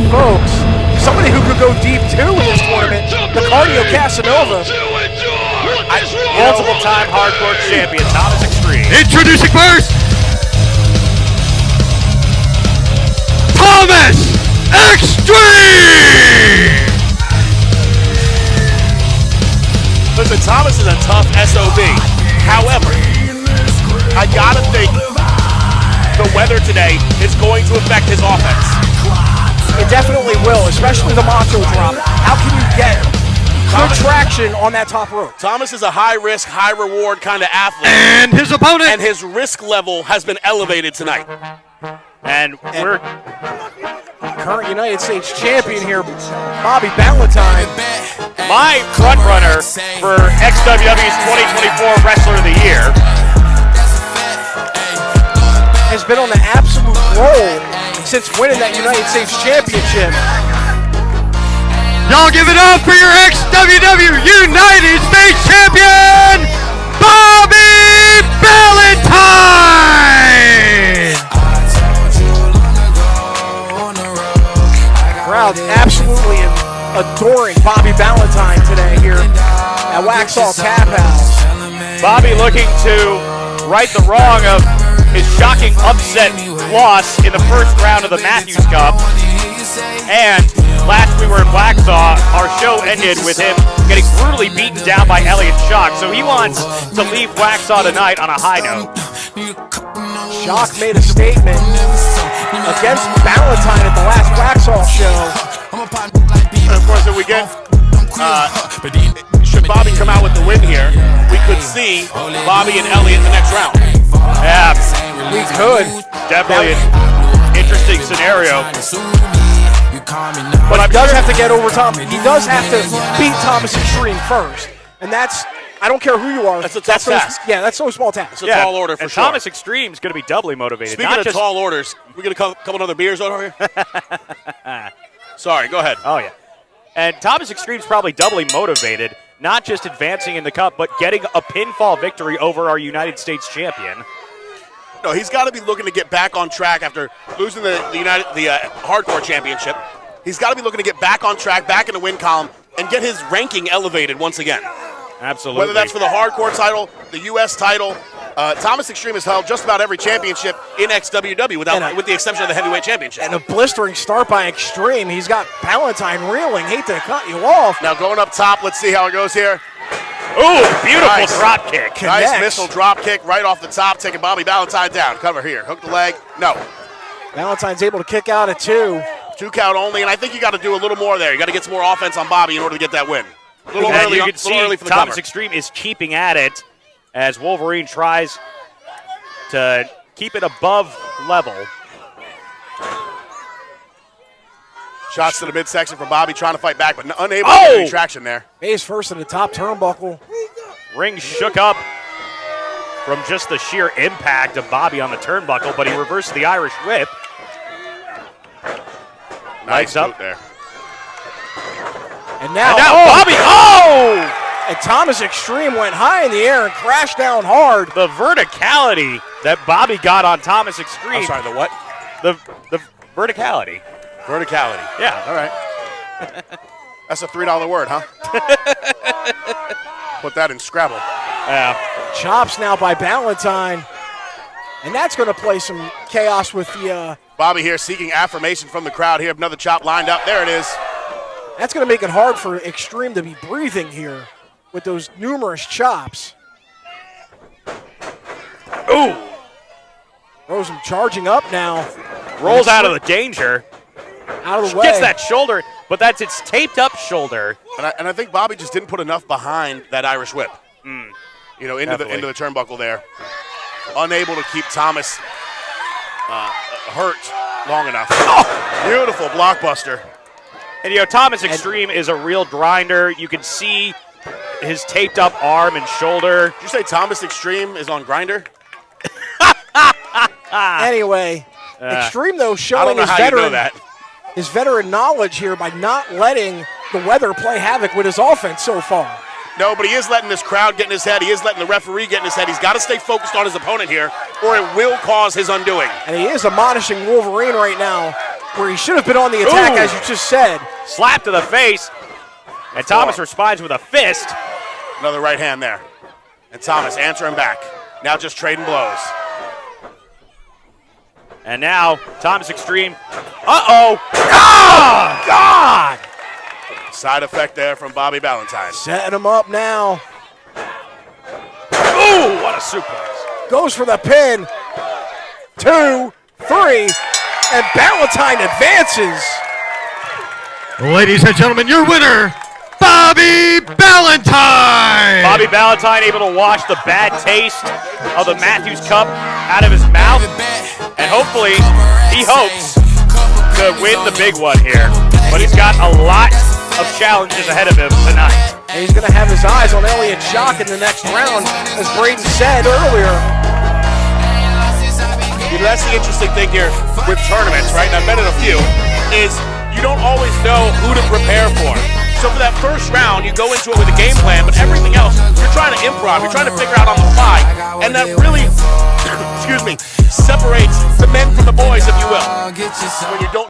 folks. Somebody who could go deep too in this tournament, the Cardio Casanova. Multiple-time hardcore champion, Thomas Extreme. Introducing first, Thomas Extreme! Listen, Thomas is a tough SOB. However, I gotta think the weather today is going to affect his offense. It definitely will, especially the macho drop. How can you get good traction on that top rope? Thomas is a high-risk, high-reward kind of athlete. And his opponent. And his risk level has been elevated tonight. And we're current United States champion here, Bobby Valentine. My front runner for XWW's 2024 Wrestler of the Year has been on the absolute roll since winning that United States Championship. Y'all give it up for your XWW United States Champion, Bobby Valentine! Crowd's absolutely adoring Bobby Valentine today here at Waxhaw Tap House. Bobby looking to right the wrong of his shocking upset loss in the first round of the Matthews Cup. And last we were in Waxhaw, our show ended with him getting brutally beaten down by Elliot Shock. So he wants to leave Waxhaw tonight on a high note. Shock made a statement against Valentine at the last Waxhaw show. And of course, if we get, should Bobby come out with the win here, we could see Bobby and Elliot in the next round. Yeah, we could. Definitely an interesting scenario. But he does have to get over Tom. He does have to beat Thomas Extreme first. And that's, I don't care who you are. That's a tough task. Yeah, that's no small task. It's a tall order for and sure. Thomas Extreme is going to be doubly motivated. Speaking not of just tall orders, we get a couple other beers over here? Sorry, go ahead. Oh, yeah. And Thomas Extreme's probably doubly motivated, not just advancing in the cup, but getting a pinfall victory over our United States champion. No, he's got to be looking to get back on track after losing the Hardcore Championship. He's got to be looking to get back on track, back in the win column, and get his ranking elevated once again. Absolutely. Whether that's for the Hardcore title, the U.S. title, Thomas Extreme has held just about every championship in XWW, with the exception of the Heavyweight Championship. And a blistering start by Extreme. He's got Valentine reeling. Hate to cut you off. Now going up top, let's see how it goes here. Ooh, beautiful drop kick. Nice missile drop kick right off the top, taking Bobby Valentine down. Cover here. Hook the leg. No. Valentine's able to kick out at 2. 2 count only, and I think you got to do a little more there. You got to get some more offense on Bobby in order to get that win. A little and early, you can see early for the Thomas cover. Extreme is keeping at it as Wolverine tries to keep it above level. Shots to the midsection for Bobby, trying to fight back, but unable to get any traction there. Face first in the top turnbuckle. Ring shook up from just the sheer impact of Bobby on the turnbuckle, but he reversed the Irish whip. Nice up there. And now Bobby, and Thomas Extreme went high in the air and crashed down hard. The verticality that Bobby got on Thomas Extreme. I'm sorry, the what? The verticality. Verticality. Yeah. All right. That's a $3 word, huh? Put that in Scrabble. Yeah. Chops now by Valentine. And that's going to play some chaos with the... Bobby here seeking affirmation from the crowd here. Another chop lined up. There it is. That's going to make it hard for Extreme to be breathing here with those numerous chops. Ooh. Rose him charging up now. Rolls out of the danger. Out of the way. Gets that shoulder, but that's its taped up shoulder. And I think Bobby just didn't put enough behind that Irish whip. You know, into the turnbuckle there. Unable to keep Thomas hurt long enough. Oh, beautiful blockbuster. And, you know, Thomas Extreme is a real grinder. You can see his taped up arm and shoulder. Did you say Thomas Extreme is on Grindr? Anyway, Extreme, though, I showing don't know how you know that. his veteran knowledge here by not letting the weather play havoc with his offense so far. No, but he is letting this crowd get in his head. He is letting the referee get in his head. He's got to stay focused on his opponent here, or it will cause his undoing. And he is admonishing Wolverine right now where he should have been on the attack, Ooh. as you just said. Slap to the face, and Thomas responds with a fist. Another right hand there. And Thomas answering back. Now just trading blows. And now, Thomas Extreme. Uh-oh. Oh, God! Side effect there from Bobby Ballantyne. Setting him up now. Ooh, what a suplex. Goes for the pin. 2, 3, and Ballantyne advances. Ladies and gentlemen, your winner, Bobby Ballantyne. Bobby Ballantyne able to wash the bad taste of the Matthews Cup out of his mouth. And hopefully, he hopes to win the big one here. But he's got a lot of challenges ahead of him tonight. And he's going to have his eyes on Elliott Shock in the next round, as Braden said earlier. You know, that's the interesting thing here with tournaments, right? And I've been in a few, is you don't always know who to prepare for. So for that first round, you go into it with a game plan, but everything else, you're trying to improv, you're trying to figure out on the fly. And that really, excuse me, separates the men from the boys, if you will. When you don't